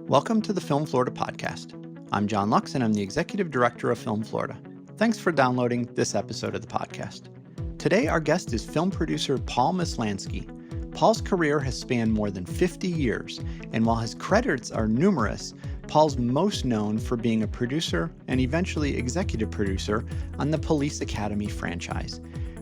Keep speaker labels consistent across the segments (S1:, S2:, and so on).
S1: Welcome to the Film Florida podcast. I'm John Lux, and I'm the Executive Director of Film Florida. Thanks for downloading this episode of the podcast. Today, our guest is film producer Paul Maslansky. Paul's career has spanned more than 50 years, and while his credits are numerous, Paul's most known for being a producer and eventually executive producer on the Police Academy franchise.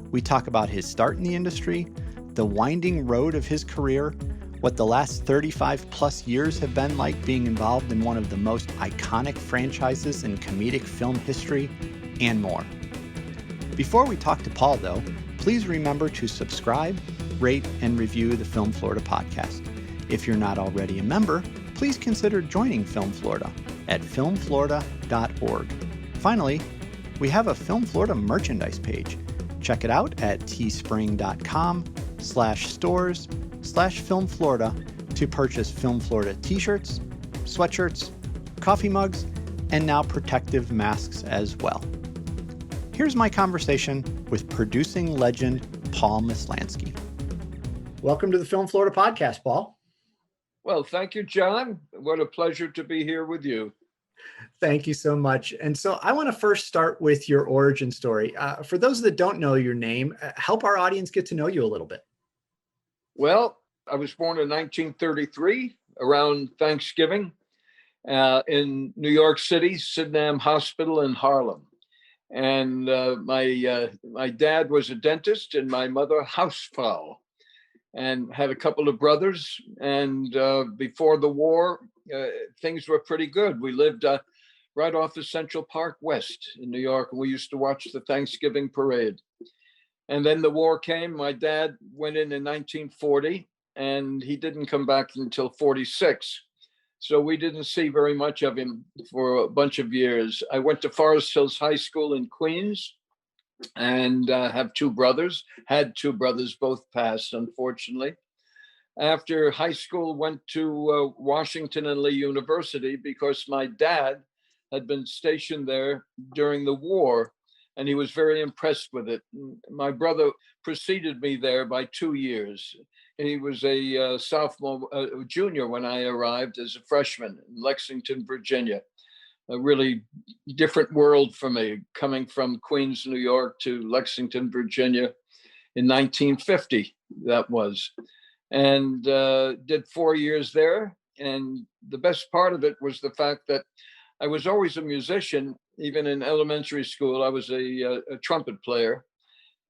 S1: We talk about his start in the industry, the winding road of his career, what the last 35 plus years have been like being involved in one of the most iconic franchises in comedic film history, and more. Before we talk to Paul, though, please remember to subscribe, rate, and review the Film Florida podcast. If you're not already a member, please consider joining Film Florida at filmflorida.org. Finally, we have a Film Florida merchandise page. Check it out at teespring.com/stores/Film Florida to purchase Film Florida t-shirts, sweatshirts, coffee mugs, and now protective masks as well. Here's my conversation with producing legend Paul Maslansky. Welcome to the Film Florida podcast, Paul.
S2: Well, thank you, John. What a pleasure to be here with you.
S1: Thank you so much. And so I want to first start with your origin story. For those that don't know your name, help our audience get to know you a little bit.
S2: Well, I was born in 1933, around Thanksgiving, in New York City, Sydenham Hospital in Harlem. And my dad was a dentist and my mother housefrau, and had a couple of brothers. And before the war, things were pretty good. We lived right off of Central Park West in New York, and we used to watch the Thanksgiving parade. And then the war came. My dad went in 1940, and he didn't come back until 46. So we didn't see very much of him for a bunch of years. I went to Forest Hills High School in Queens, and had two brothers, both passed, unfortunately. After high school, went to Washington and Lee University because my dad had been stationed there during the war, and he was very impressed with it. My brother preceded me there by 2 years. He was a junior when I arrived as a freshman in Lexington, Virginia. A really different world for me, coming from Queens, New York to Lexington, Virginia in 1950, that was. And did 4 years there. And the best part of it was the fact that I was always a musician. Even in elementary school, I was a trumpet player.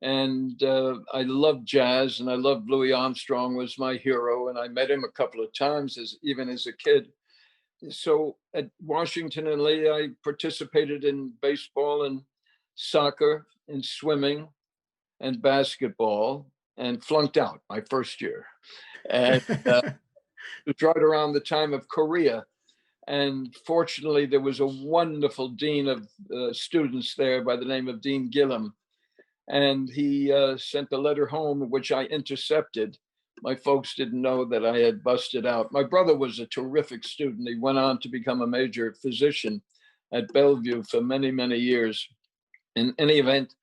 S2: And I loved jazz, and I loved Louis Armstrong was my hero. And I met him a couple of times even as a kid. So at Washington and Lee, I participated in baseball and soccer and swimming and basketball, and flunked out my first year. And it was right around the time of Korea. And fortunately, there was a wonderful dean of students there by the name of Dean Gillum. And he sent a letter home, which I intercepted. My folks didn't know that I had busted out. My brother was a terrific student. He went on to become a major physician at Bellevue for many, many years. In any event,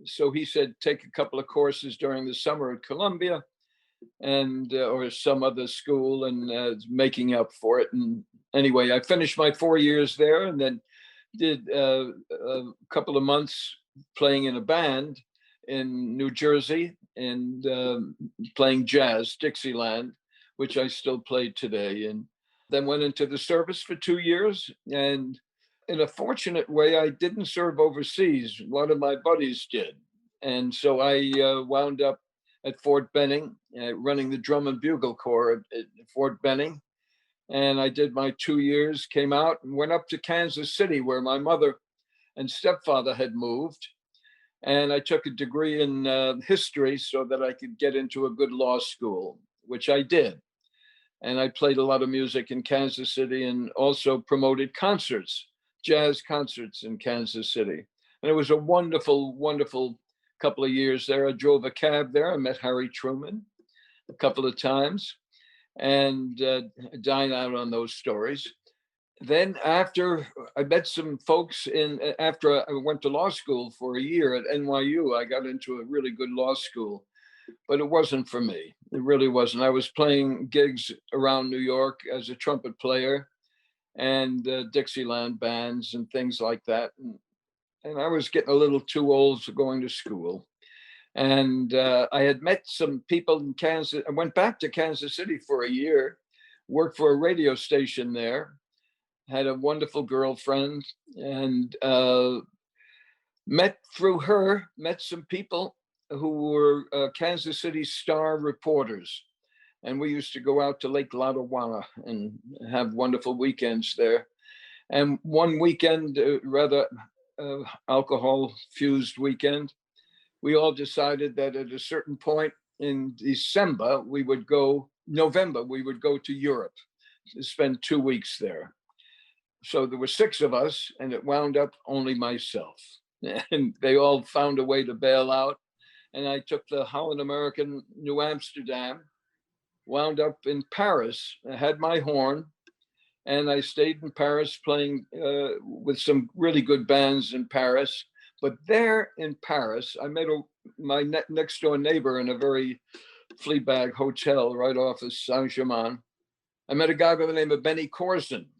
S2: so he said, take a couple of courses during the summer at Columbia and or some other school, and making up for it. And anyway, I finished my 4 years there, and then did a couple of months playing in a band in New Jersey, and playing jazz, Dixieland, which I still play today. And then went into the service for 2 years. And in a fortunate way, I didn't serve overseas. One of my buddies did. And so I wound up at Fort Benning, running the drum and bugle corps at Fort Benning. And I did my 2 years, came out and went up to Kansas City, where my mother and stepfather had moved. And I took a degree in history so that I could get into a good law school, which I did. And I played a lot of music in Kansas City, and also promoted concerts, jazz concerts in Kansas City. And it was a wonderful, wonderful couple of years there. I drove a cab there. I met Harry Truman a couple of times, and dine out on those stories. Then after I met some folks after I went to law school for a year at NYU, I got into a really good law school. but it wasn't for me. It really wasn't. I was playing gigs around New York as a trumpet player, and Dixieland bands and things like that. And I was getting a little too old for going to school. And I had met some people in Kansas. I went back to Kansas City for a year, worked for a radio station there, had a wonderful girlfriend, and met some people who were Kansas City Star reporters. And we used to go out to Lake Lotawana and have wonderful weekends there. And one weekend, alcohol-fused weekend, we all decided that at a certain point in November, we would go to Europe to spend 2 weeks there. So there were 6 of us, and it wound up only myself. And they all found a way to bail out. And I took the Holland American New Amsterdam, wound up in Paris. I had my horn, and I stayed in Paris playing with some really good bands in Paris. But there in Paris, I met my next door neighbor in a very Fleabag hotel right off of Saint-Germain. I met a guy by the name of Benny Corson.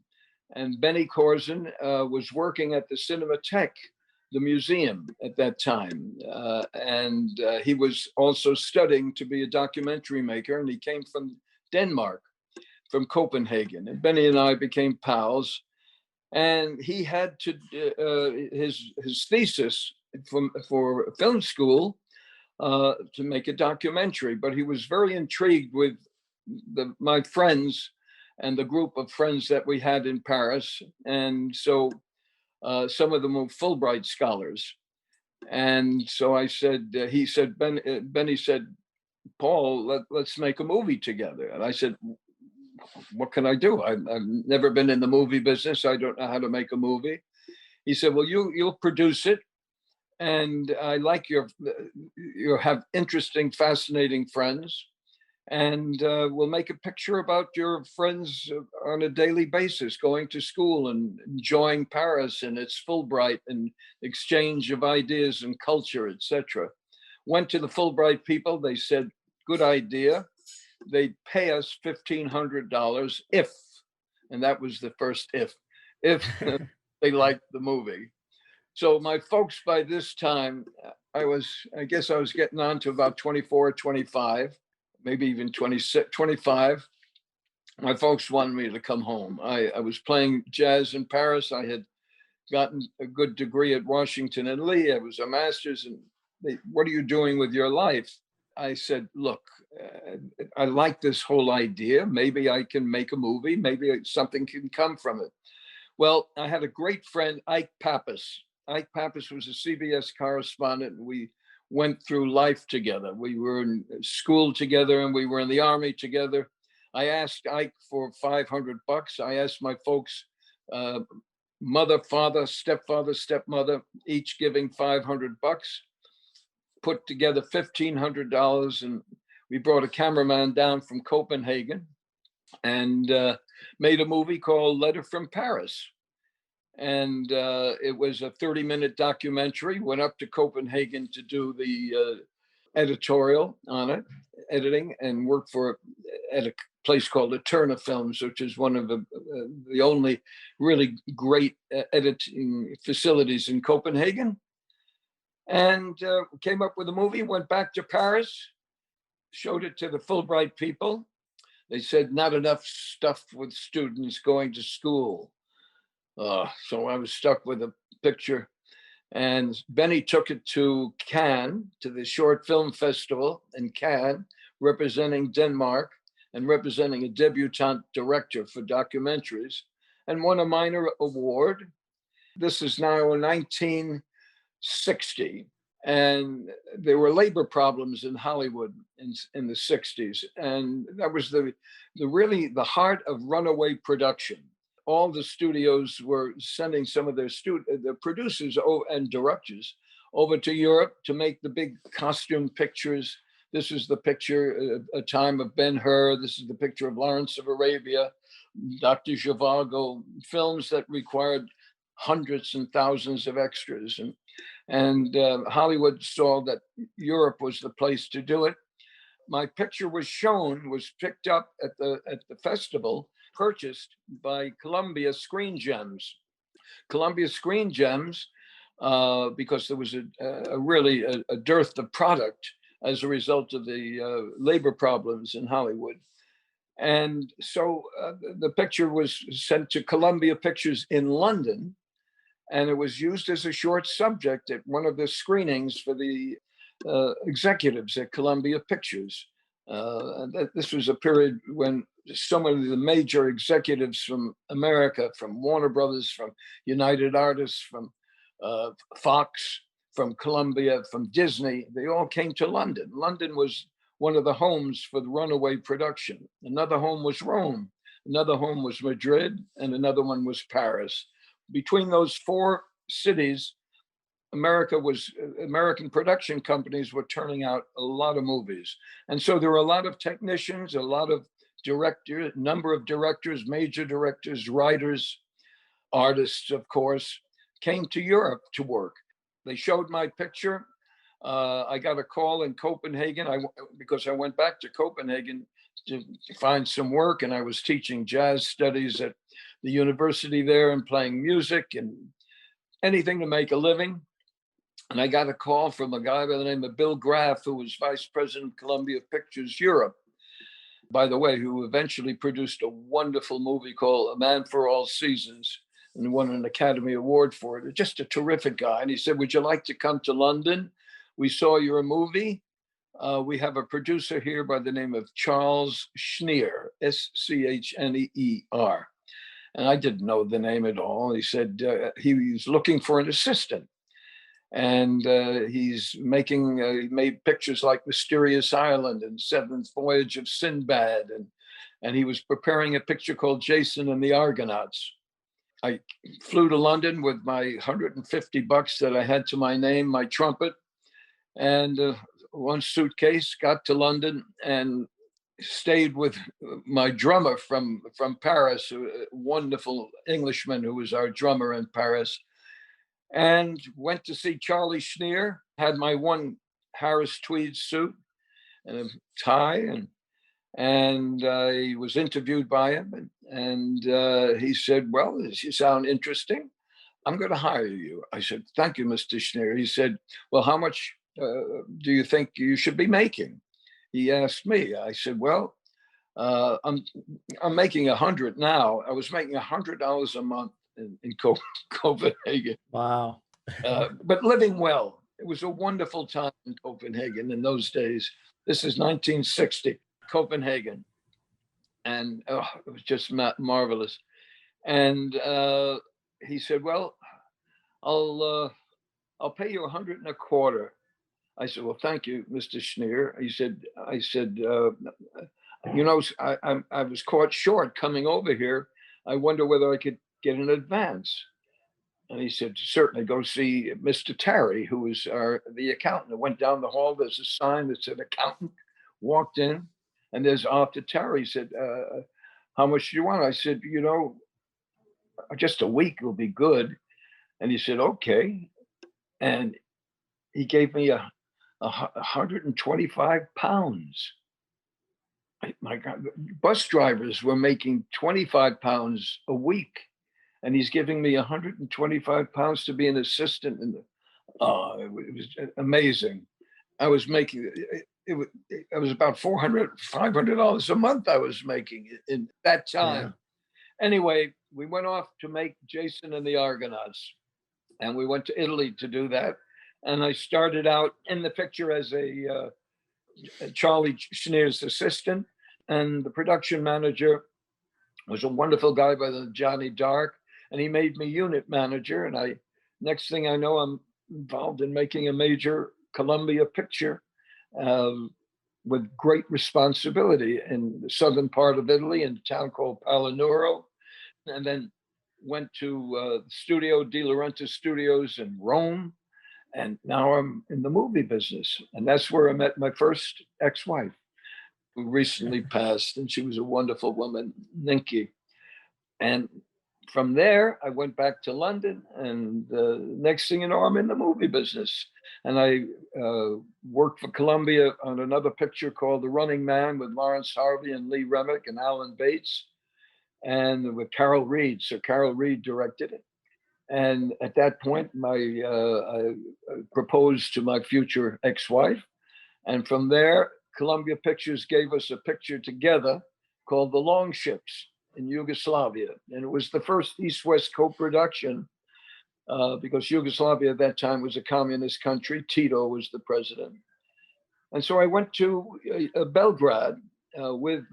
S2: And Benny Corson was working at the Cinematheque, the museum at that time. And he was also studying to be a documentary maker. And he came from Denmark, from Copenhagen. And Benny and I became pals. And he had to his thesis for film school to make a documentary, but he was very intrigued with my friends and the group of friends that we had in Paris, and so some of them were Fulbright scholars. And so I said, Benny said, Paul, let's make a movie together. And I said, what can I do? I've never been in the movie business. I don't know how to make a movie. He said, well, you'll produce it. And I like you have interesting, fascinating friends. And we'll make a picture about your friends on a daily basis, going to school and enjoying Paris and its Fulbright and exchange of ideas and culture, etc. Went to the Fulbright people. They said, good idea. They'd pay us $1,500 if, and that was the first if they liked the movie. So my folks, by this time, I guess I was getting on to about 24, 25, maybe even 26, 25. My folks wanted me to come home. I was playing jazz in Paris. I had gotten a good degree at Washington and Lee. I was a master's. And what are you doing with your life? I said, look, I like this whole idea. Maybe I can make a movie. Maybe something can come from it. Well, I had a great friend, Ike Pappas. Ike Pappas was a CBS correspondent. We went through life together. We were in school together and we were in the Army together. I asked Ike for $500. I asked my folks, mother, father, stepfather, stepmother, each giving $500. Put together $1,500, and we brought a cameraman down from Copenhagen and made a movie called Letter from Paris. And it was a 30-minute documentary. Went up to Copenhagen to do the editorial on it, editing, and worked at a place called Eterna Films, which is one of the only really great editing facilities in Copenhagen. And came up with a movie, went back to Paris, showed it to the Fulbright people. They said, not enough stuff with students going to school. So I was stuck with a picture. And Benny took it to Cannes, to the Short Film Festival in Cannes, representing Denmark and representing a debutante director for documentaries, and won a minor award. This is now 1960, and there were labor problems in Hollywood in the 60s, and that was really the heart of runaway production. All the studios were sending some of their producers and directors over to Europe to make the big costume pictures. This is the picture, a time of Ben-Hur. This is the picture of Lawrence of Arabia, Dr. Zhivago, films that required hundreds and thousands of extras. And Hollywood saw that Europe was the place to do it. My picture was picked up at the festival purchased by Columbia Screen Gems. Columbia Screen Gems, because there was really a dearth of product as a result of the labor problems in Hollywood. And so the picture was sent to Columbia Pictures in London, and it was used as a short subject at one of the screenings for the executives at Columbia Pictures. This was a period when so many of the major executives from America, from Warner Brothers, from United Artists, from Fox, from Columbia, from Disney, they all came to London. London was one of the homes for the runaway production. Another home was Rome, another home was Madrid, and another one was Paris. Between those four cities, American production companies were turning out a lot of movies. And so there were a lot of technicians, a lot of directors, number of directors, major directors, writers, artists, of course, came to Europe to work. They showed my picture. I got a call in Copenhagen because I went back to Copenhagen to find some work, and I was teaching jazz studies at the university there and playing music and anything to make a living. And I got a call from a guy by the name of Bill Graff, who was vice president of Columbia Pictures Europe, by the way, who eventually produced a wonderful movie called A Man for All Seasons and won an Academy Award for it. Just a terrific guy. And he said, would you like to come to London? We saw your movie. We have a producer here by the name of Charles Schneer, Schneer. And I didn't know the name at all. He said he was looking for an assistant. And he made pictures like Mysterious Island and Seventh Voyage of Sinbad. And he was preparing a picture called Jason and the Argonauts. I flew to London with my $150 that I had to my name, my trumpet, and one suitcase, got to London and stayed with my drummer from Paris, a wonderful Englishman who was our drummer in Paris, and went to see Charlie Schneer, had my one Harris tweed suit and a tie, and I was interviewed by him, and he said, well, you sound interesting. I'm going to hire you. I said, thank you, Mr. Schneer. He said, well, how much do you think you should be making? He asked me. I said, well, I'm making 100 now. I was making $100 a month in Copenhagen.
S1: Wow.
S2: But living well. It was a wonderful time in Copenhagen in those days. This is 1960, Copenhagen. And it was just marvelous. And he said, well, I'll pay you 100 and a quarter. I said, well, thank you, Mr. Schneer. I said, I was caught short coming over here. I wonder whether I could get an advance. And he said, certainly, go see Mr. Terry, who was the accountant. I went down the hall. There's a sign that said accountant. Walked in, and there's Arthur Terry. He said, how much do you want? I said, just a week will be good. And he said, okay. And he gave me 125 pounds. My God, bus drivers were making 25 pounds a week. And he's giving me 125 pounds to be an assistant. It was amazing. I was making, it was about $500 a month I was making in that time. Yeah. Anyway, we went off to make Jason and the Argonauts. And we went to Italy to do that. And I started out in the picture as a Charlie Schneer's assistant. And the production manager was a wonderful guy by the name of Johnny Dark. And he made me unit manager. And next thing I know, I'm involved in making a major Columbia picture with great responsibility in the southern part of Italy, in a town called Palinuro. And then went to Studio De Laurentiis Studios in Rome. And now I'm in the movie business. And that's where I met my first ex-wife, who recently passed. And she was a wonderful woman, Ninky. And from there, I went back to London. And next thing you know, I'm in the movie business. And I worked for Columbia on another picture called The Running Man with Lawrence Harvey and Lee Remick and Alan Bates. and with Carol Reed. So Carol Reed directed it. And at that point, I proposed to my future ex-wife. And from there, Columbia Pictures gave us a picture together called The Longships in Yugoslavia. And it was the first East-West co-production because Yugoslavia at that time was a communist country. Tito was the president. And so I went to Belgrade with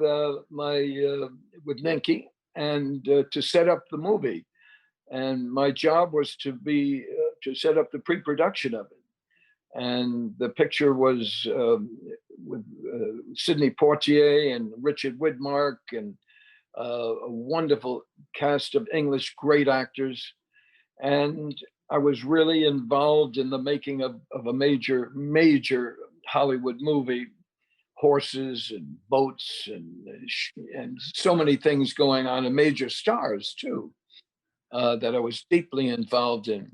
S2: Nenki and to set up the movie. And my job was to set up the pre-production of it. And the picture was with Sidney Poitier and Richard Widmark and a wonderful cast of English great actors. And I was really involved in the making of a major Hollywood movie, horses and boats and so many things going on, and major stars too, that I was deeply involved in.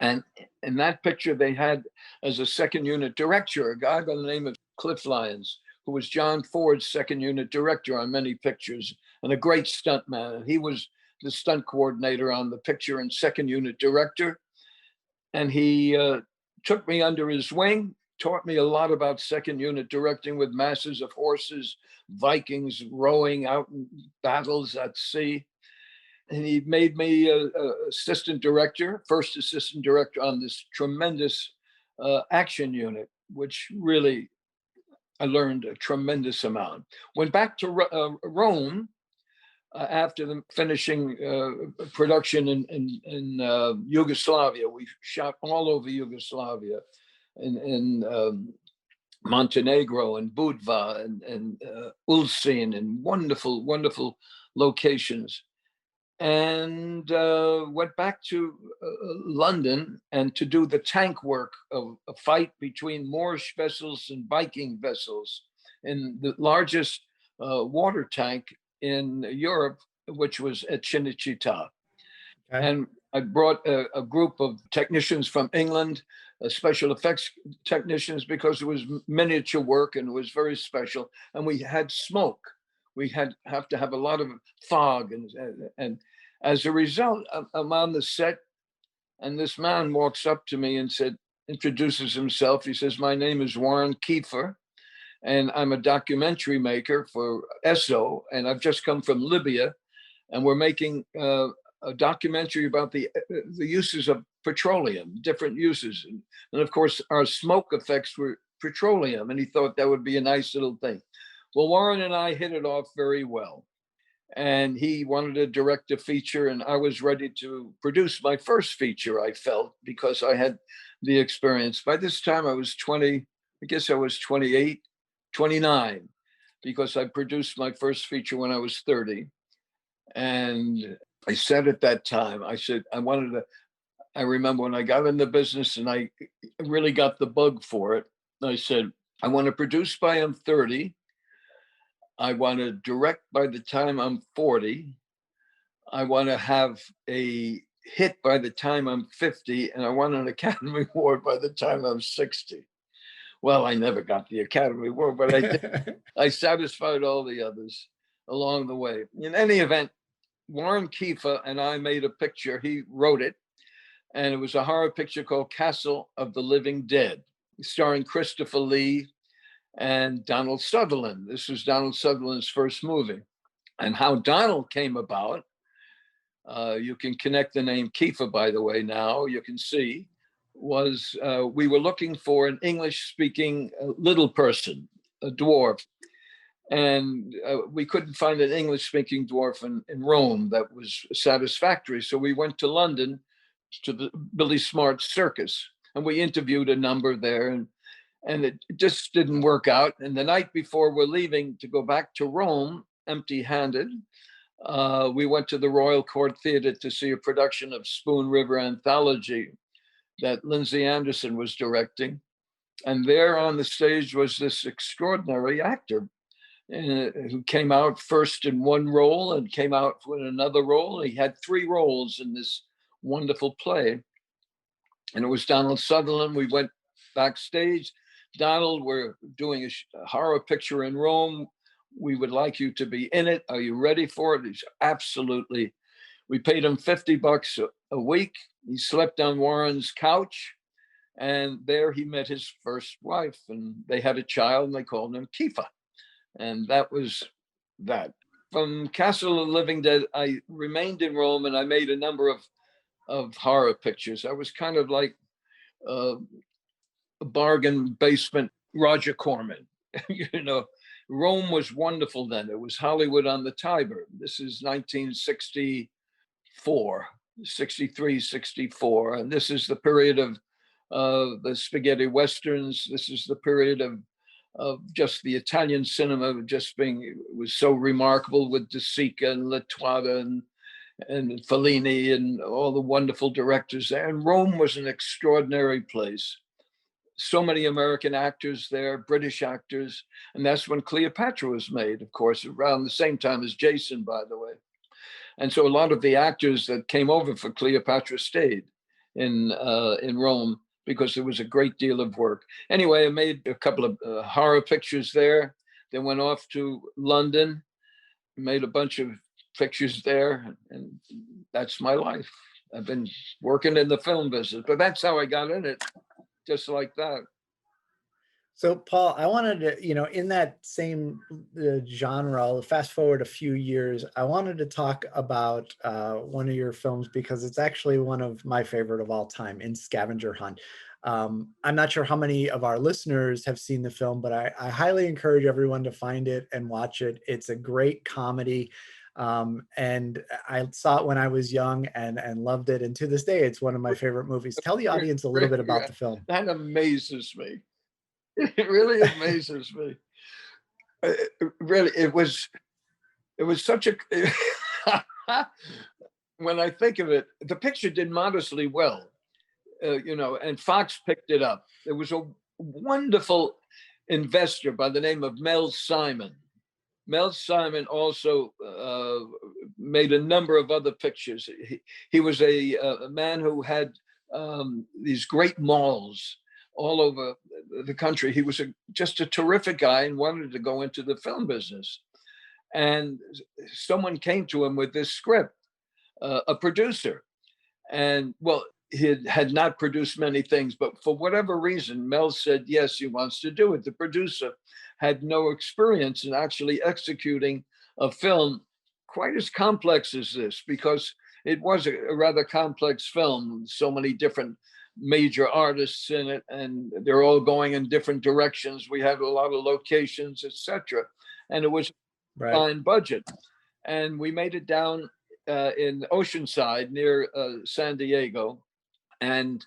S2: And in that picture, they had as a second unit director, a guy by the name of Cliff Lyons, who was John Ford's second unit director on many pictures and a great stuntman. And he was the stunt coordinator on the picture and second unit director. And he took me under his wing, taught me a lot about second unit directing with masses of horses, Vikings rowing out in battles at sea. And he made me assistant director, first assistant director on this tremendous action unit, which really I learned a tremendous amount. Went back to Rome after the finishing production in Yugoslavia. We shot all over Yugoslavia, in Montenegro and Budva and Ulcinj, and wonderful, wonderful locations. And went back to London and to do the tank work of a fight between Moorish vessels and Viking vessels in the largest water tank in Europe, which was at Cinecittà. Okay. And I brought a group of technicians from England, special effects technicians, because it was miniature work and it was very special. And we had smoke. We have to have a lot of fog, and as a result, I'm on the set, and this man walks up to me and introduces himself. He says, "My name is Warren Kiefer, and I'm a documentary maker for ESSO, and I've just come from Libya, and we're making a documentary about the uses of petroleum, different uses, and of course our smoke effects were petroleum." And he thought that would be a nice little thing. Well, Warren and I hit it off very well. And he wanted to direct a feature, and I was ready to produce my first feature, I felt, because I had the experience. By this time, I was 20, I guess I was 28, 29, because I produced my first feature when I was 30. And I said at that time, I said, I remember when I got in the business and I really got the bug for it. I said, I want to produce by I'm 30. I want to direct by the time I'm 40. I want to have a hit by the time I'm 50. And I want an Academy Award by the time I'm 60. Well, I never got the Academy Award, but I did. I satisfied all the others along the way. In any event, Warren Kiefer and I made a picture. He wrote it. And it was a horror picture called Castle of the Living Dead, starring Christopher Lee and Donald Sutherland. This was Donald Sutherland's first movie. And how Donald came about, you can connect the name Kiefer, by the way, now you can see, was we were looking for an English-speaking little person, a dwarf. And we couldn't find an English-speaking dwarf in Rome that was satisfactory. So we went to London to the Billy Smart Circus, and we interviewed a number there, and it just didn't work out. And the night before we're leaving to go back to Rome, empty-handed, we went to the Royal Court Theatre to see a production of Spoon River Anthology that Lindsay Anderson was directing. And there on the stage was this extraordinary actor who came out first in one role and came out in another role. He had 3 roles in this wonderful play. And it was Donald Sutherland. We went backstage. Donald, we're doing a horror picture in Rome. We would like you to be in it. Are you ready for it? He's absolutely. We paid him $50 a week. He slept on Warren's couch, and there he met his first wife, and they had a child, and they called him Kiefer. And that was that. From Castle of the Living Dead, I remained in Rome, and I made a number of horror pictures. I was kind of like a bargain basement Roger Corman. You know, Rome was wonderful then. It was Hollywood on the Tiber. This is 1964, 63, 64. And this is the period of the spaghetti westerns. This is the period of just the Italian cinema just being, it was so remarkable with De Sica and Lattuada and Fellini and all the wonderful directors there. And Rome was an extraordinary place. So many American actors there, British actors. And that's when Cleopatra was made, of course, around the same time as Jason, by the way. And so a lot of the actors that came over for Cleopatra stayed in Rome because there was a great deal of work. Anyway, I made a couple of horror pictures there. Then went off to London, made a bunch of pictures there, and that's my life. I've been working in the film business, but that's how I got in it. Just like that.
S1: So, Paul, I wanted to, in that same genre, I'll fast forward a few years, I wanted to talk about one of your films because it's actually one of my favorite of all time, in Scavenger Hunt. I'm not sure how many of our listeners have seen the film, but I highly encourage everyone to find it and watch it. It's a great comedy. And I saw it when I was young and loved it. And to this day, it's one of my favorite movies. Tell the audience a little bit about the film.
S2: That amazes me. It really amazes me. Really, it was such a, when I think of it, the picture did modestly well, and Fox picked it up. There was a wonderful investor by the name of Mel Simon. Mel Simon also made a number of other pictures. He was a man who had these great malls all over the country. He was just a terrific guy and wanted to go into the film business. And someone came to him with this script, a producer. And well, he had not produced many things, but for whatever reason, Mel said, yes, he wants to do it. The producer had no experience in actually executing a film quite as complex as this, because it was a rather complex film, so many different major artists in it, and they're all going in different directions. We had a lot of locations, etc. And it was a fine budget. And we made it down in Oceanside near San Diego. And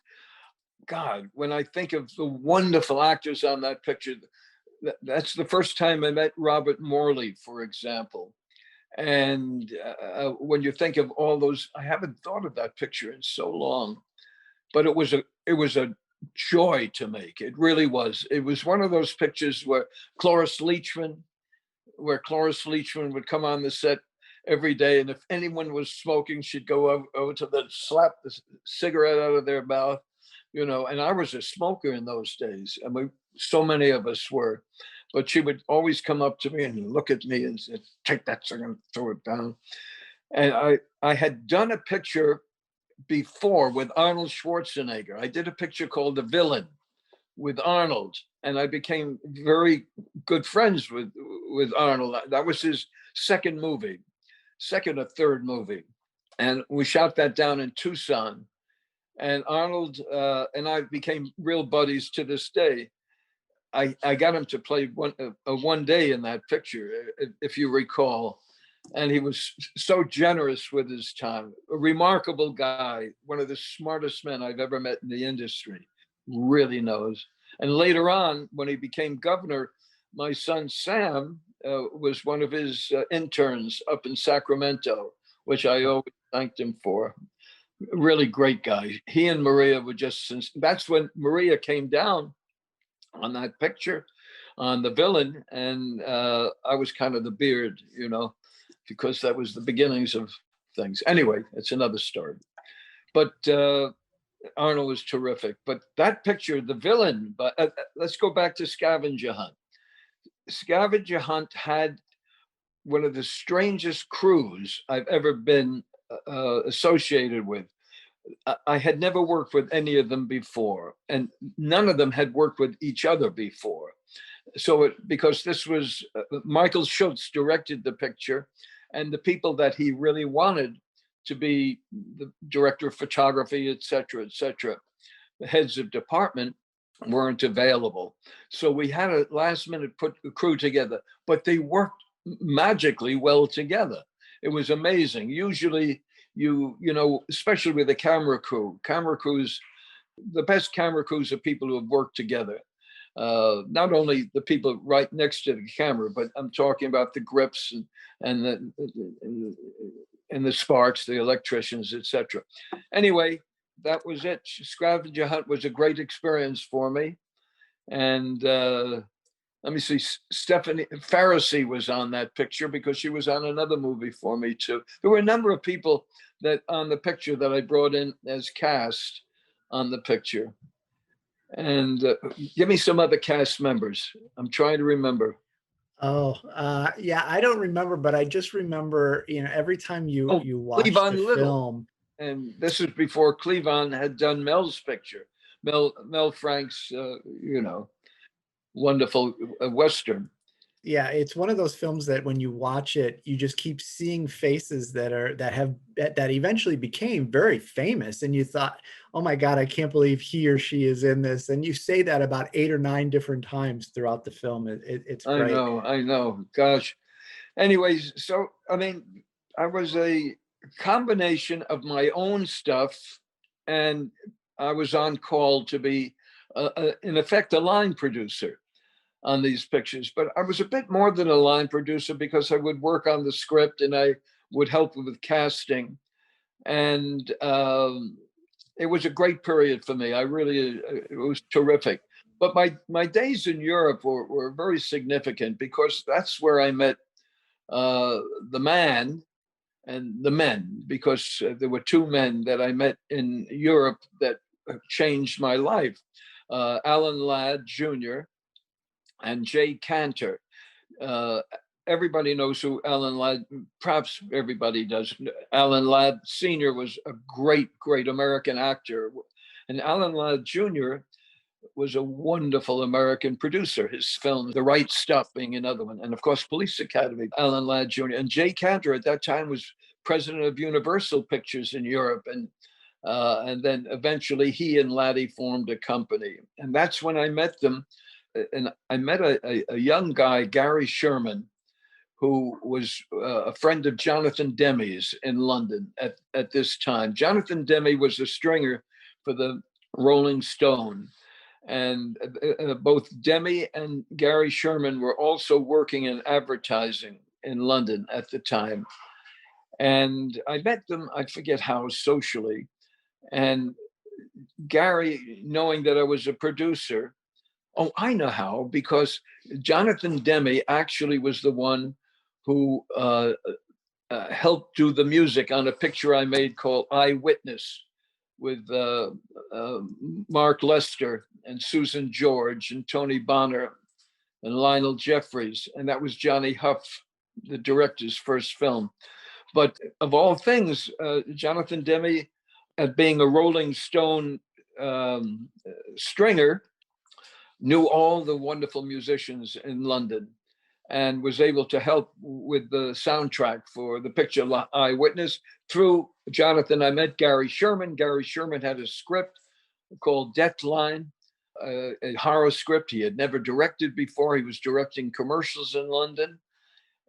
S2: God, when I think of the wonderful actors on that picture, that's the first time I met Robert Morley, for example. And when you think of all those, I haven't thought of that picture in so long, but it was a joy to make. It really was. It was one of those pictures where Cloris Leachman would come on the set every day, and if anyone was smoking, she'd go over to them, slap the cigarette out of their mouth, and I was a smoker in those days, and so many of us were, but she would always come up to me and look at me and say, take that cigarette and throw it down. And I had done a picture before with Arnold Schwarzenegger. I did a picture called The Villain with Arnold, and I became very good friends with Arnold. That was his second or third movie. And we shot that down in Tucson. And Arnold and I became real buddies to this day. I got him to play one day in that picture, if you recall. And he was so generous with his time. A remarkable guy, one of the smartest men I've ever met in the industry, really knows. And later on, when he became governor, my son Sam was one of his interns up in Sacramento, which I always thanked him for. Really great guy. He and Maria were that's when Maria came down on that picture, on The Villain, and I was kind of the beard, because that was the beginnings of things. Anyway, it's another story. But Arnold was terrific. But that picture, The Villain, but let's go back to Scavenger Hunt. Scavenger Hunt had one of the strangest crews I've ever been associated with. I had never worked with any of them before, and none of them had worked with each other before. So because this was Michael Schultz directed the picture, and the people that he really wanted to be the director of photography, et cetera, the heads of department weren't available. So we had a last minute put the crew together, but they worked magically well together. It was amazing. Usually you know, especially with the camera crews, the best camera crews are people who have worked together. Not only the people right next to the camera, but I'm talking about the grips and the sparks, the electricians, etc. Anyway, that was it. Scavenger Hunt was a great experience for me. And let me see, Stephanie Pharisee was on that picture because she was on another movie for me too. There were a number of people that on the picture that I brought in as cast on the picture. And give me some other cast members. I'm trying to remember.
S3: Oh, yeah, I don't remember, but I just remember, you know, every time you watch
S2: Cleavon
S3: the
S2: Little.
S3: film.
S2: And this was before Cleavon had done Mel's picture. Mel Frank's, you know, wonderful Western.
S3: Yeah, it's one of those films that when you watch it, you just keep seeing faces that eventually became very famous, and you thought, "Oh my God, I can't believe he or she is in this." And you say that about 8 or 9 different times throughout the film. It's great.
S2: I know. Gosh. Anyways, so I mean, I was a combination of my own stuff, and I was on call to be, in effect, a line producer on these pictures. But I was a bit more than a line producer because I would work on the script and I would help with casting. And it was a great period for me. It was terrific. But my days in Europe were very significant because that's where I met the man and the men, because there were 2 men that I met in Europe that changed my life. Alan Ladd Jr. and Jay Cantor. Everybody knows who Alan Ladd, perhaps everybody does. Alan Ladd Sr. was a great American actor. And Alan Ladd Jr. was a wonderful American producer. His film, The Right Stuff being another one. And of course, Police Academy, Alan Ladd Jr. And Jay Cantor at that time was president of Universal Pictures in Europe. And then eventually he and Laddie formed a company. And that's when I met them. And I met a young guy, Gary Sherman, who was a friend of Jonathan Demme's in London at this time. Jonathan Demme was a stringer for the Rolling Stone. And both Demme and Gary Sherman were also working in advertising in London at the time. And I met them, I forget how, socially. And Gary, knowing that I was a producer, oh, I know how, because Jonathan Demme actually was the one who helped do the music on a picture I made called Eyewitness with Mark Lester and Susan George and Tony Bonner and Lionel Jeffries. And that was Johnny Huff, the director's first film. But of all things, Jonathan Demme, being a Rolling Stone stringer, knew all the wonderful musicians in London and was able to help with the soundtrack for the picture Eyewitness. Through Jonathan, I met Gary Sherman. Gary Sherman had a script called Deathline, a horror script he had never directed before. He was directing commercials in London.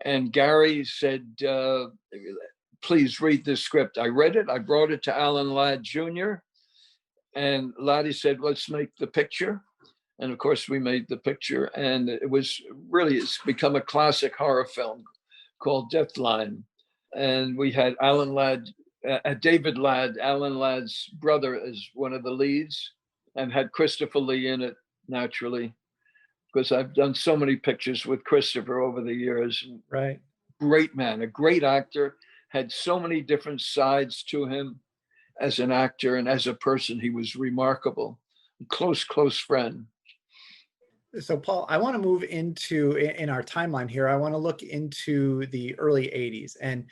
S2: And Gary said, please read this script. I read it. I brought it to Alan Ladd Jr. And Laddie said, let's make the picture. And of course, we made the picture. And it's become a classic horror film called Deathline. And we had Alan Ladd, David Ladd, Alan Ladd's brother, as one of the leads, and had Christopher Lee in it, naturally, because I've done so many pictures with Christopher over the years.
S3: Right.
S2: Great man, a great actor, had so many different sides to him as an actor, and as a person, he was remarkable. Close friend.
S3: So, Paul, I want to move into in our timeline here. I want to look into the early 80s. And,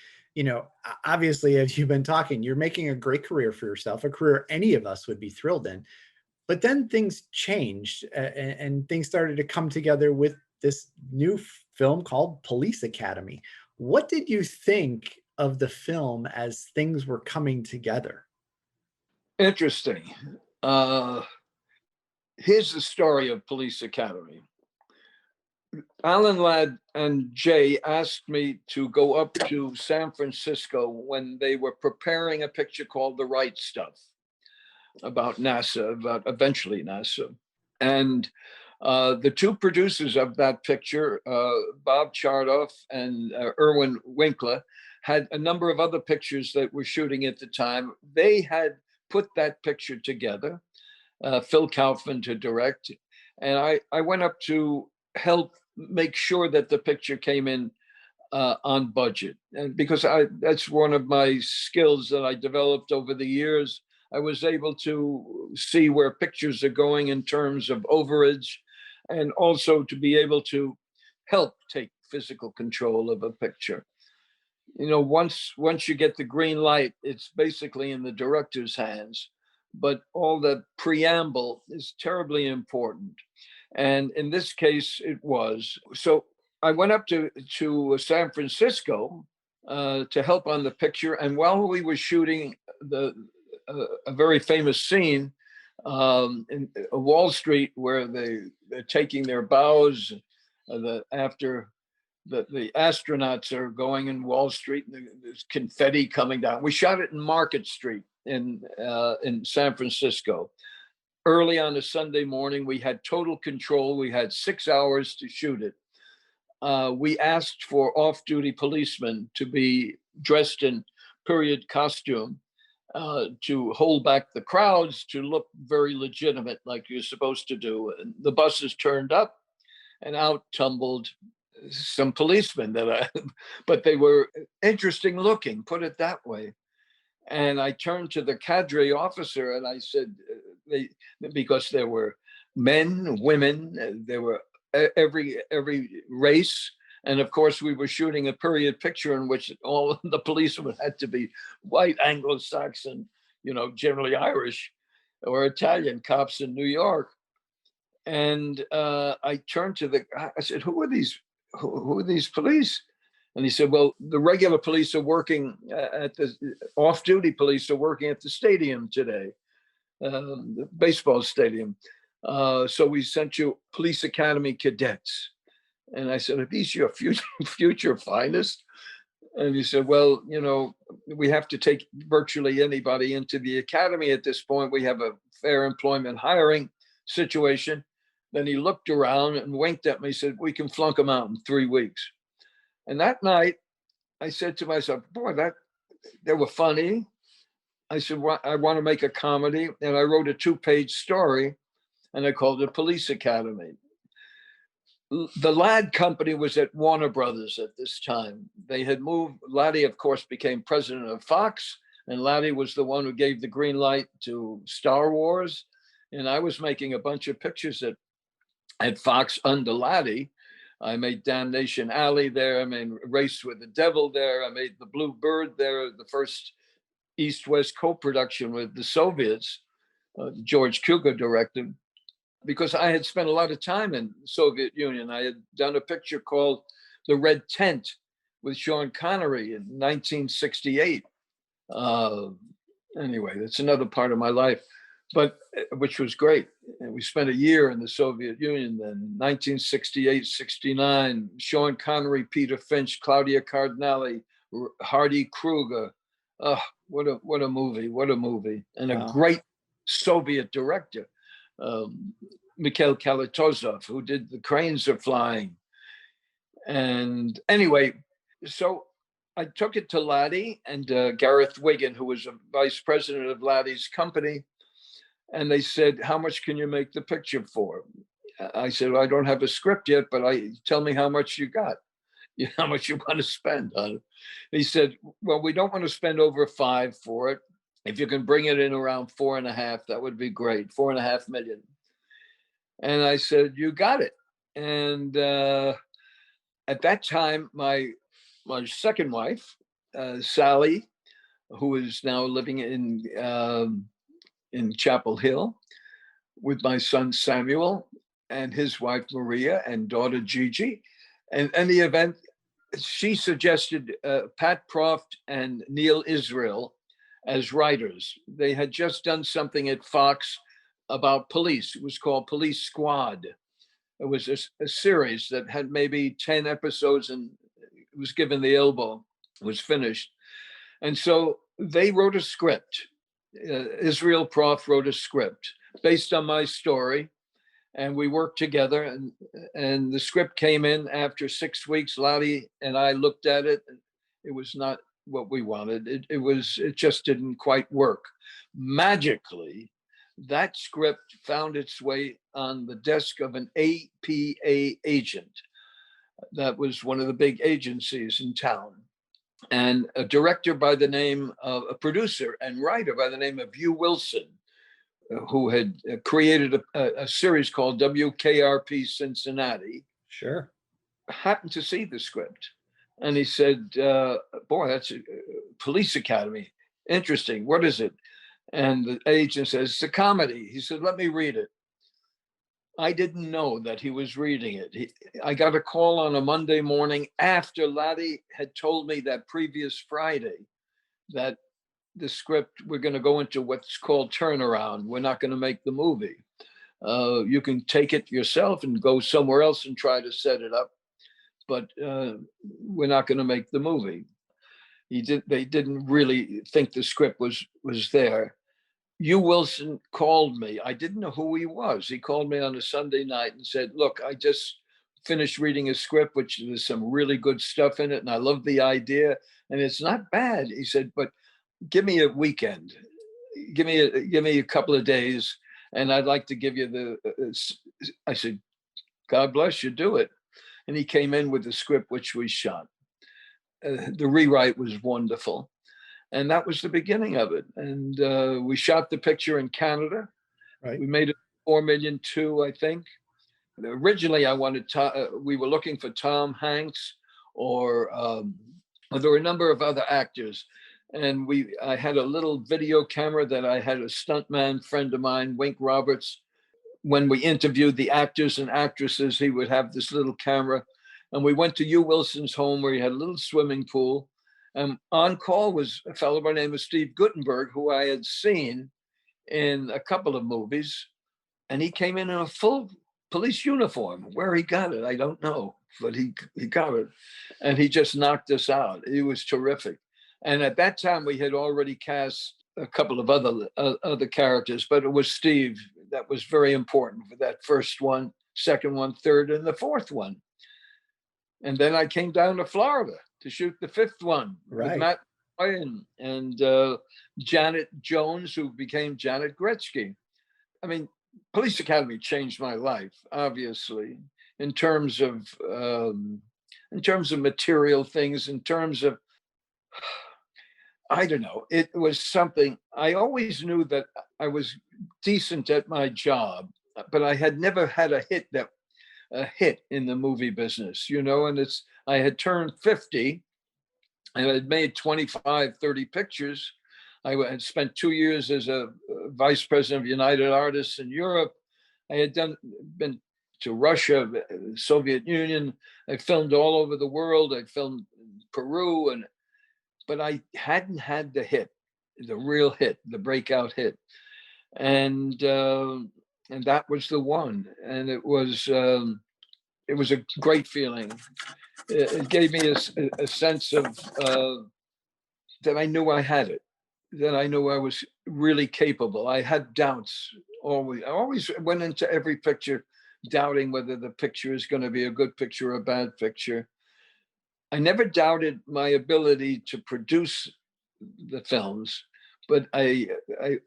S3: obviously, as you've been talking, you're making a great career for yourself, a career any of us would be thrilled in. But then things changed and things started to come together with this new film called Police Academy. What did you think of the film as things were coming together?
S2: Interesting. Here's the story of Police Academy. Alan Ladd and Jay asked me to go up to San Francisco when they were preparing a picture called The Right Stuff about NASA, about eventually NASA. And the two producers of that picture, Bob Chardoff and Irwin Winkler, had a number of other pictures that were shooting at the time. They had put that picture together, Phil Kaufman to direct. And I went up to help make sure that the picture came in on budget. And because that's one of my skills that I developed over the years. I was able to see where pictures are going in terms of overage, and also to be able to help take physical control of a picture. Once you get the green light, it's basically in the director's hands, but all the preamble is terribly important. And in this case, it was. So I went up to San Francisco to help on the picture. And while we were shooting a very famous scene in Wall Street, where they're taking their bows after the astronauts are going in Wall Street, and there's confetti coming down. We shot it in Market Street in San Francisco. Early on a Sunday morning, we had total control. We had 6 hours to shoot it. We asked for off-duty policemen to be dressed in period costume to hold back the crowds, to look very legitimate, like you're supposed to do. And the buses turned up, and out tumbled some policemen but they were interesting looking, put it that way. And I turned to the cadre officer and I said, because there were men, women, there were every race. And of course, we were shooting a period picture in which all the policemen had to be white, Anglo-Saxon, generally Irish or Italian cops in New York. And I turned to I said, who are these police? And he said, well, the regular police are working at the off-duty police are working at the stadium today, the baseball stadium. So we sent you Police Academy cadets. And I said, are these your future finest? And he said, well, we have to take virtually anybody into the academy at this point. We have a fair employment hiring situation. Then he looked around and winked at me. He said, we can flunk them out in 3 weeks. And that night, I said to myself, boy, they were funny. I said, well, I want to make a comedy. And I wrote a 2-page story, and I called it Police Academy. The Ladd Company was at Warner Brothers at this time. They had moved. Laddie, of course, became president of Fox, and Laddie was the one who gave the green light to Star Wars. And I was making a bunch of pictures at Fox under Laddie. I made Damnation Alley there. I made Race with the Devil there. I made The Blue Bird there, the first East-West co-production with the Soviets. George Cukor directed. Because I had spent a lot of time in the Soviet Union. I had done a picture called The Red Tent with Sean Connery in 1968. Anyway, that's another part of my life, but which was great. And we spent a year in the Soviet Union then, 1968, 69. Sean Connery, Peter Finch, Claudia Cardinale, Hardy Kruger. Oh, what a movie, what a movie. And a great Soviet director. Mikhail Kalatozov, who did The Cranes Are Flying. And anyway, so I took it to Laddie and Gareth Wiggin, who was a vice president of Laddie's company. And they said, how much can you make the picture for? I said, well, I don't have a script yet, but tell me how much you got, how much you want to spend on it. He said, well, we don't want to spend over $5 million for it. If you can bring it in around 4.5, that would be great. 4.5 million. And I said, you got it. And at that time, my second wife, Sally, who is now living in Chapel Hill with my son Samuel and his wife Maria and daughter Gigi. And in the event, she suggested Pat Proft and Neil Israel as writers. They had just done something at Fox about police. It was called Police Squad. It was a series that had maybe 10 episodes, and it was given the elbow, was finished. And so they wrote a script. Israel Proft wrote a script based on my story, and we worked together. And the script came in after 6 weeks. Lottie and I looked at it. It was not what we wanted. It just didn't quite work. Magically, that script found its way on the desk of an APA agent. That was one of the big agencies in town. And a director by the name of a producer and writer by the name of Hugh Wilson, who had created a series called WKRP Cincinnati.
S3: Sure.
S2: Happened to see the script. And he said, boy, that's a police academy. Interesting. What is it? And the agent says, it's a comedy. He said, let me read it. I didn't know that he was reading it. I got a call on a Monday morning after Lottie had told me that previous Friday that the script, we're going to go into what's called turnaround. We're not going to make the movie. You can take it yourself and go somewhere else and try to set it up, but we're not going to make the movie. They didn't really think the script was there. Hugh Wilson called me. I didn't know who he was. He called me on a Sunday night and said, look, I just finished reading a script, which there's some really good stuff in it. And I love the idea. And it's not bad. He said, but give me a weekend. Give me a couple of days. And I'd like to give you I said, God bless you, do it. And he came in with the script, which we shot. The rewrite was wonderful. And that was the beginning of it. And we shot the picture in Canada.
S3: Right.
S2: We made it $4.2 million, I think. Originally, we were looking for Tom Hanks, or there were a number of other actors. And I had a little video camera that I had a stuntman friend of mine, Wink Roberts. When we interviewed the actors and actresses, he would have this little camera. And we went to Hugh Wilson's home where he had a little swimming pool. And on call was a fellow by the name of Steve Guttenberg, who I had seen in a couple of movies. And he came in a full police uniform. Where he got it, I don't know, but he got it. And he just knocked us out. He was terrific. And at that time, we had already cast a couple of other characters, but it was Steve that was very important for that first one, second one, third, and the fourth one. And then I came down to Florida to shoot the fifth one,
S3: right,
S2: with Matt Mccoy and Janet Jones, who became Janet Gretzky. I mean, Police Academy changed my life, obviously, in terms of material things, in terms of, I don't know, it was something. I always knew that I was decent at my job, but I had never had a hit in the movie business, and I had turned 50 and I had made 25, 30 pictures. I had spent 2 years as a vice president of United Artists in Europe. I had been to Russia, Soviet Union. I filmed all over the world. I filmed Peru, but I hadn't had the real hit, the breakout hit. And that was the one. And it was a great feeling. It gave me a sense of that I knew I had it, that I knew I was really capable. I had doubts always. I always went into every picture doubting whether the picture is going to be a good picture or a bad picture. I never doubted my ability to produce the films, but I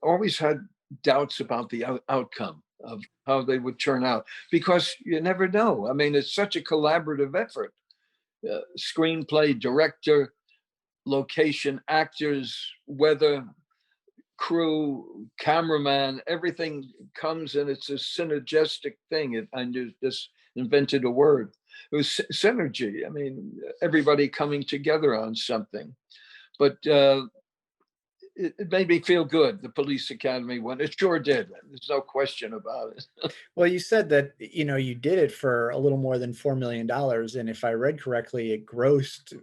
S2: always had doubts about the outcome of how they would turn out, because you never know. I mean, it's such a collaborative effort. Screenplay, director, location, actors, weather, crew, cameraman, everything comes, and it's a synergistic thing. I just invented a word. It was synergy. I mean, everybody coming together on something. But it made me feel good, the Police Academy one. It sure did. There's no question about it.
S3: Well, you said that, you did it for a little more than $4 million. And if I read correctly, it grossed,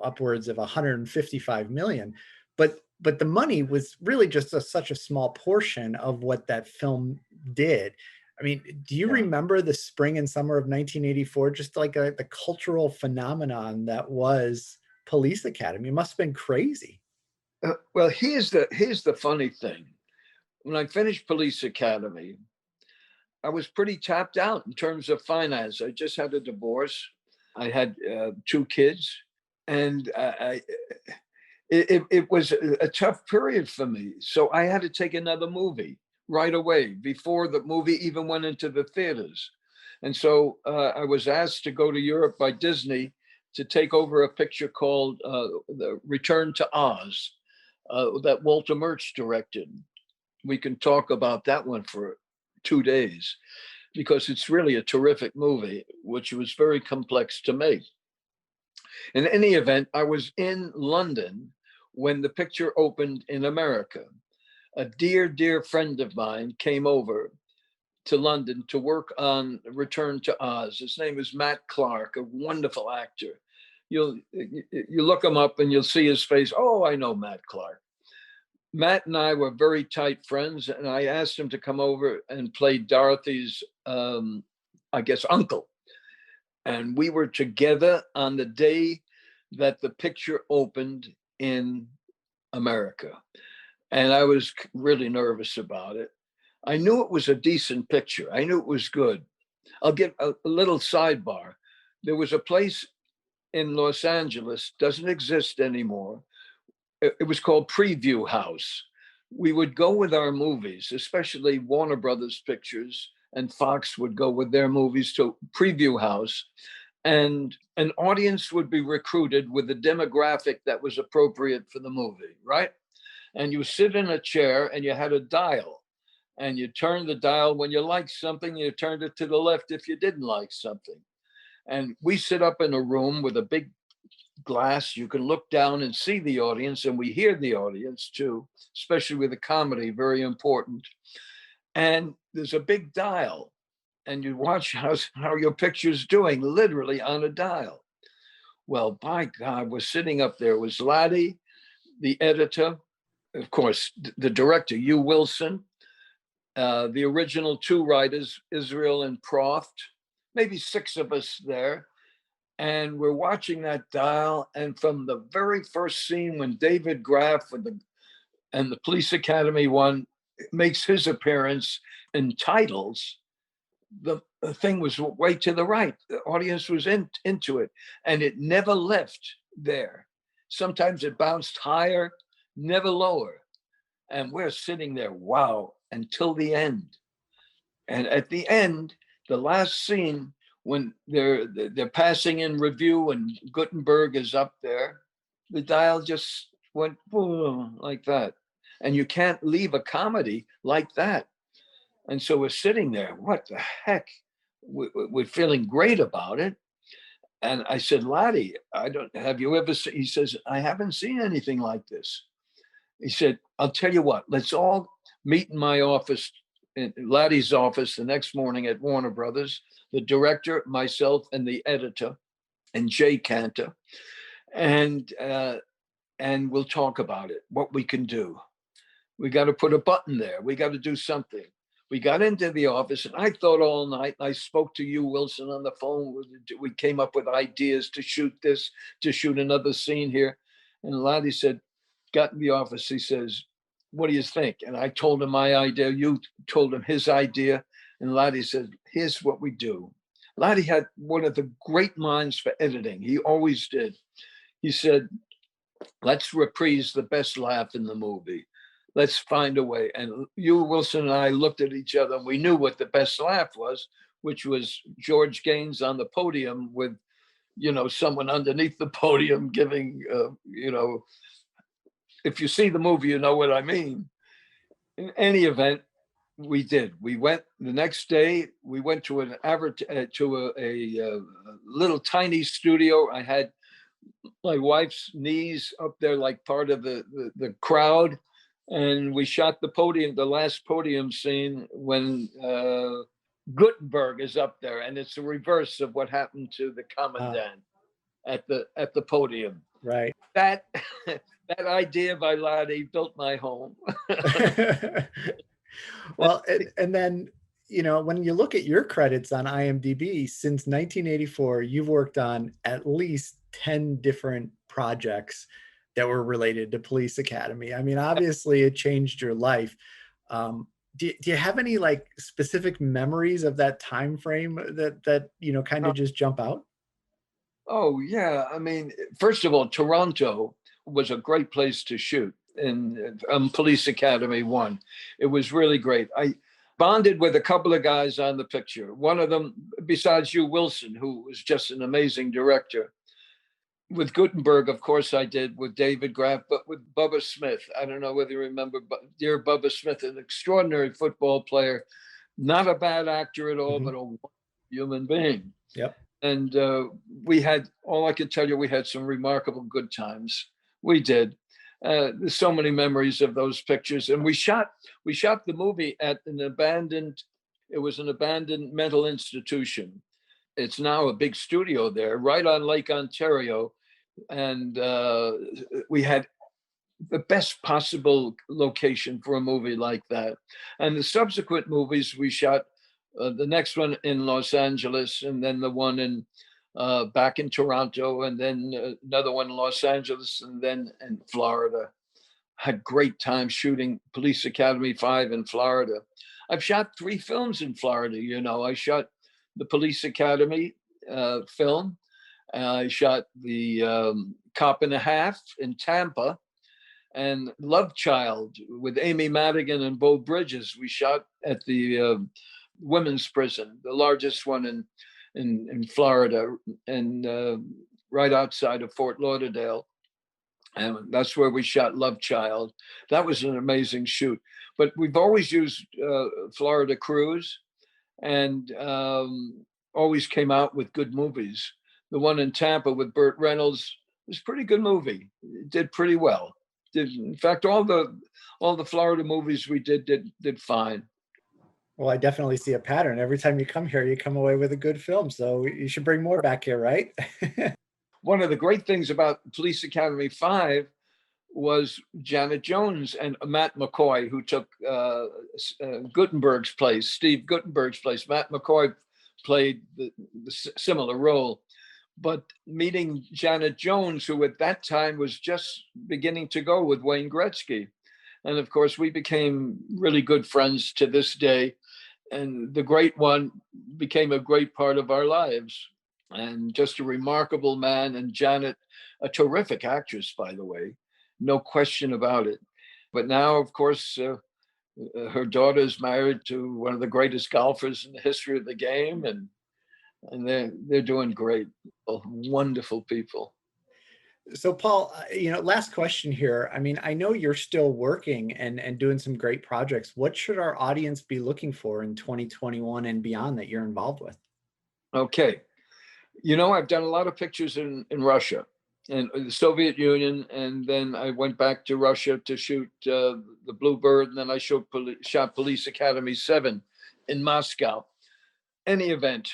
S3: upwards of 155 million. But the money was really just such a small portion of what that film did. I mean, do you remember the spring and summer of 1984, just like the cultural phenomenon that was Police Academy? It must have been crazy.
S2: Well, here's the funny thing. When I finished Police Academy, I was pretty tapped out in terms of finance. I just had a divorce. I had 2 kids, and it was a tough period for me. So I had to take another movie right away before the movie even went into the theaters. And so I was asked to go to Europe by Disney to take over a picture called The Return to Oz that Walter Murch directed. We can talk about that one for 2 days because it's really a terrific movie, which was very complex to make. In any event, I was in London when the picture opened in America. A dear, dear friend of mine came over to London to work on Return to Oz. His name is Matt Clark, a wonderful actor. You look him up and you'll see his face. Oh, I know Matt Clark. Matt and I were very tight friends, and I asked him to come over and play Dorothy's, uncle. And we were together on the day that the picture opened in America. And I was really nervous about it. I knew it was a decent picture. I knew it was good. I'll give a little sidebar. There was a place in Los Angeles, doesn't exist anymore. It was called Preview House. We would go with our movies, especially Warner Brothers pictures, and Fox would go with their movies to Preview House. And an audience would be recruited with the demographic that was appropriate for the movie, right? And you sit in a chair and you had a dial. And you turned the dial when you liked something, you turned it to the left if you didn't like something. And we sit up in a room with a big glass. You can look down and see the audience, and we hear the audience too, especially with a comedy, very important. And there's a big dial, and you watch how your picture's doing, literally on a dial. Well, by God, we're sitting up there. It was Laddie, the editor, of course, the director, Hugh Wilson, the original 2 writers, Israel and Proft, maybe 6 of us there. And we're watching that dial. And from the very first scene when David Graff and the Police Academy one makes his appearance in titles, the thing was way to the right. The audience was into it. And it never left there. Sometimes it bounced higher, never lower. And we're sitting there, wow, until the end. And at the end, the last scene, when they're passing in review and Gutenberg is up there, the dial just went boom, like that. And you can't leave a comedy like that. And so we're sitting there, what the heck? We're feeling great about it. And I said, Laddie, have you ever seen? He says, I haven't seen anything like this. He said, I'll tell you what, let's all meet in my office, in Laddie's office the next morning at Warner Brothers, the director, myself, and the editor, and Jay Cantor. And we'll talk about it, what we can do. We got to put a button there. We got to do something. We got into the office, and I thought all night. I spoke to you, Wilson, on the phone. We came up with ideas to shoot this, to shoot another scene here. And Laddie said, got in the office, he says, what do you think? And I told him my idea. You told him his idea. And Laddie said, here's what we do. Laddie had one of the great minds for editing. He always did. He said, let's reprise the best laugh in the movie. Let's find a way. And you, Wilson, and I looked at each other, and we knew what the best laugh was, which was George Gaines on the podium with, someone underneath the podium giving, if you see the movie, you know what I mean. In any event, we did. We went the next day. We went to a little tiny studio. I had my wife's niece up there, like part of the crowd, and we shot the last podium scene when Gutenberg is up there, and it's the reverse of what happened to the commandant at the podium.
S3: Right.
S2: That that idea by Lottie built my home.
S3: Well, and then, when you look at your credits on IMDb, since 1984, you've worked on at least 10 different projects that were related to Police Academy. I mean, obviously it changed your life. Do you have any like specific memories of that time frame that kind of just jump out?
S2: Oh yeah, I mean, first of all, Toronto was a great place to shoot in Police Academy 1. It was really great. I bonded with a couple of guys on the picture. One of them, besides Hugh Wilson, who was just an amazing director. With Gutenberg, of course, I did with David Graff, but with Bubba Smith. I don't know whether you remember, but dear Bubba Smith, an extraordinary football player, not a bad actor at all, but a human being.
S3: Yep.
S2: And we had, all I can tell you, we had some remarkable good times. We did. There's so many memories of those pictures. And we shot the movie at an abandoned mental institution. It's now a big studio there, right on Lake Ontario. And we had the best possible location for a movie like that. And the subsequent movies we shot, the next one in Los Angeles, and then the one in back in Toronto, and then another one in Los Angeles, and then in Florida. Had great time shooting Police Academy 5 in Florida. I've shot 3 films in Florida. I shot the Police Academy film. I shot the Cop and a Half in Tampa, and Love Child with Amy Madigan and Bo Bridges. We shot at the women's prison, the largest one in Florida, and right outside of Fort Lauderdale. And that's where we shot Love Child. That was an amazing shoot. But we've always used Florida crews, and always came out with good movies. The one in Tampa with Burt Reynolds was a pretty good movie. It did pretty well. In fact, all the Florida movies we did fine.
S3: Well, I definitely see a pattern. Every time you come here, you come away with a good film. So you should bring more back here, right?
S2: One of the great things about Police Academy 5 was Janet Jones and Matt McCoy, who took Gutenberg's place, Steve Gutenberg's place. Matt McCoy played the similar role. But meeting Janet Jones, who at that time was just beginning to go with Wayne Gretzky. And of course, we became really good friends to this day. And the great one became a great part of our lives. And just a remarkable man. And Janet, a terrific actress, by the way, no question about it. But now, of course, her daughter is married to one of the greatest golfers in the history of the game. And they're doing great. Wonderful people.
S3: So Paul, last question here. I mean, I know you're still working and doing some great projects. What should our audience be looking for in 2021 and beyond that you're involved with?
S2: Okay. I've done a lot of pictures in Russia and the Soviet Union. And then I went back to Russia to shoot the Bluebird. And then I shot Police Academy 7 in Moscow. Any event,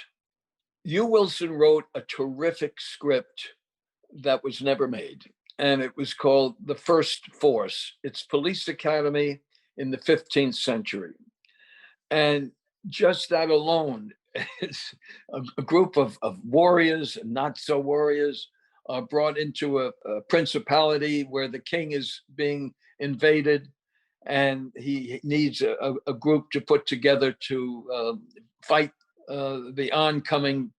S2: Hugh Wilson wrote a terrific script that was never made. And it was called The First Force. It's Police Academy in the 15th century. And just that alone is a group of warriors and not so warriors are brought into a principality where the king is being invaded. And he needs a group to put together to fight the oncoming.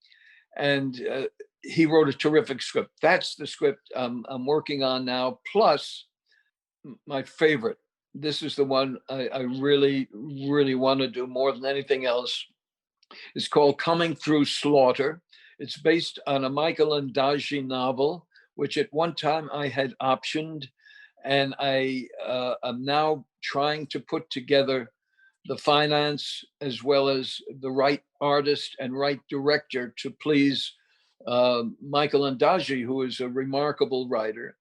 S2: And he wrote a terrific script. That's the script I'm working on now. Plus, my favorite. This is the one I really, really want to do more than anything else. It's called Coming Through Slaughter. It's based on a Michael Ondaatje novel, which at one time I had optioned. And I am now trying to put together the finance as well as the right artist and right director to please Michael Ondaatje, who is a remarkable writer.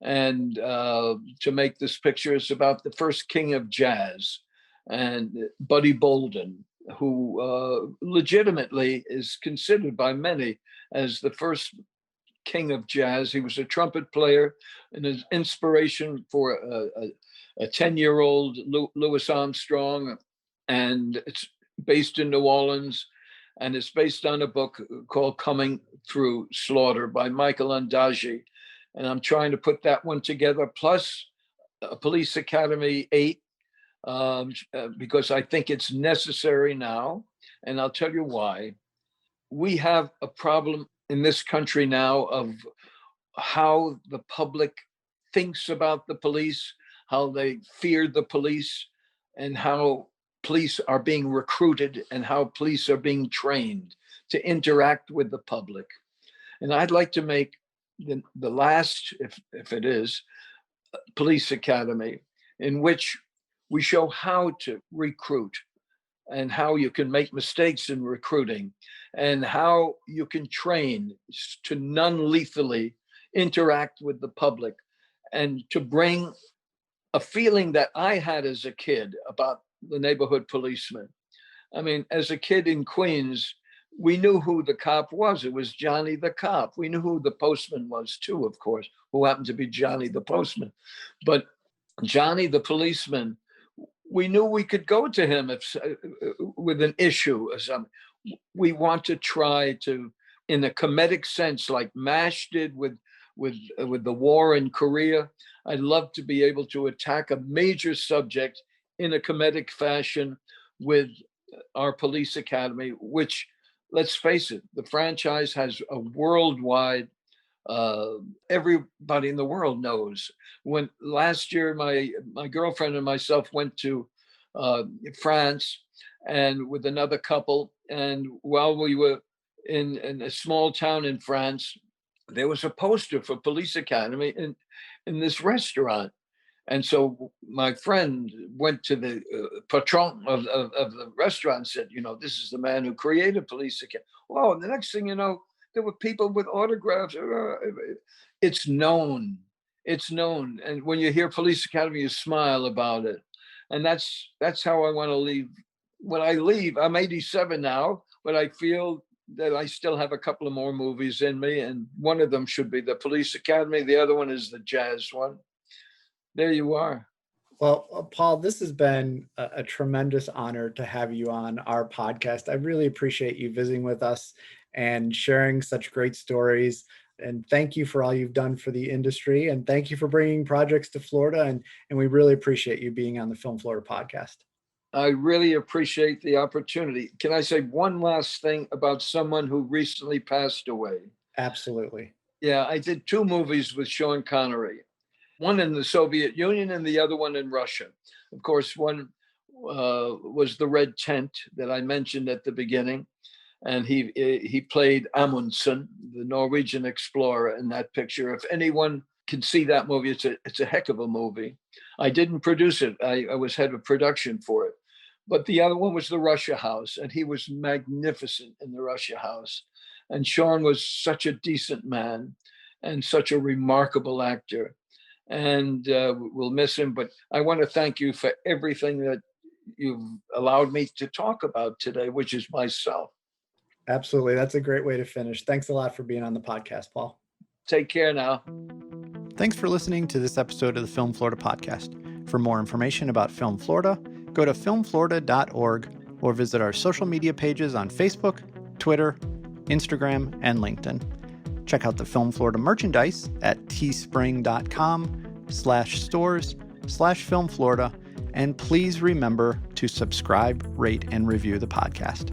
S2: And to make this picture, it's about the first king of jazz, and Buddy Bolden, who legitimately is considered by many as the first king of jazz. He was a trumpet player and his inspiration for a 10-year-old Louis Armstrong. And it's based in New Orleans, and it's based on a book called Coming Through Slaughter by Michael Ondaatje. And I'm trying to put that one together, plus a Police Academy 8, because I think it's necessary now. And I'll tell you why. We have a problem in this country now of how the public thinks about the police, how they fear the police, and how police are being recruited and how police are being trained to interact with the public. And I'd like to make the last, if it is, Police Academy, in which we show how to recruit and how you can make mistakes in recruiting and how you can train to non-lethally interact with the public and to bring a feeling that I had as a kid about the neighborhood policeman. I mean, as a kid in Queens, we knew who the cop was. It was Johnny the cop. We knew who the postman was too, of course, who happened to be Johnny the postman. But Johnny the policeman, we knew we could go to him with an issue or something. We want to try to, in a comedic sense, like MASH did with the war in Korea. I'd love to be able to attack a major subject in a comedic fashion with our Police Academy, which, let's face it, the franchise has a worldwide, everybody in the world knows. When last year, my girlfriend and myself went to France and with another couple, and while we were in a small town in France, there was a poster for Police Academy in this restaurant. And so my friend went to the patron of the restaurant and said, this is the man who created Police Academy. Well, and the next thing you know, there were people with autographs. It's known. It's known. And when you hear Police Academy, you smile about it. And that's how I want to leave. When I leave, I'm 87 now, but I feel that I still have a couple of more movies in me. And one of them should be the Police Academy. The other one is the jazz one. There you are.
S3: Well, Paul, this has been a tremendous honor to have you on our podcast. I really appreciate you visiting with us and sharing such great stories. And thank you for all you've done for the industry. And thank you for bringing projects to Florida. And we really appreciate you being on the Film Florida podcast.
S2: I really appreciate the opportunity. Can I say one last thing about someone who recently passed away?
S3: Absolutely.
S2: Yeah, I did 2 movies with Sean Connery. One in the Soviet Union and the other one in Russia. Of course, one was The Red Tent that I mentioned at the beginning. And he played Amundsen, the Norwegian explorer, in that picture. If anyone can see that movie, it's a heck of a movie. I didn't produce it. I was head of production for it. But the other one was The Russia House, and he was magnificent in The Russia House. And Sean was such a decent man and such a remarkable actor. And we'll miss him, but I want to thank you for everything that you've allowed me to talk about today, which is myself.
S3: Absolutely. That's a great way to finish. Thanks a lot for being on the podcast, Paul.
S2: Take care now.
S1: Thanks for listening to this episode of the Film Florida podcast. For more information about Film Florida, go to filmflorida.org or visit our social media pages on Facebook, Twitter, Instagram, and LinkedIn. Check out the Film Florida merchandise at teespring.com/stores/Film Florida. And please remember to subscribe, rate, and review the podcast.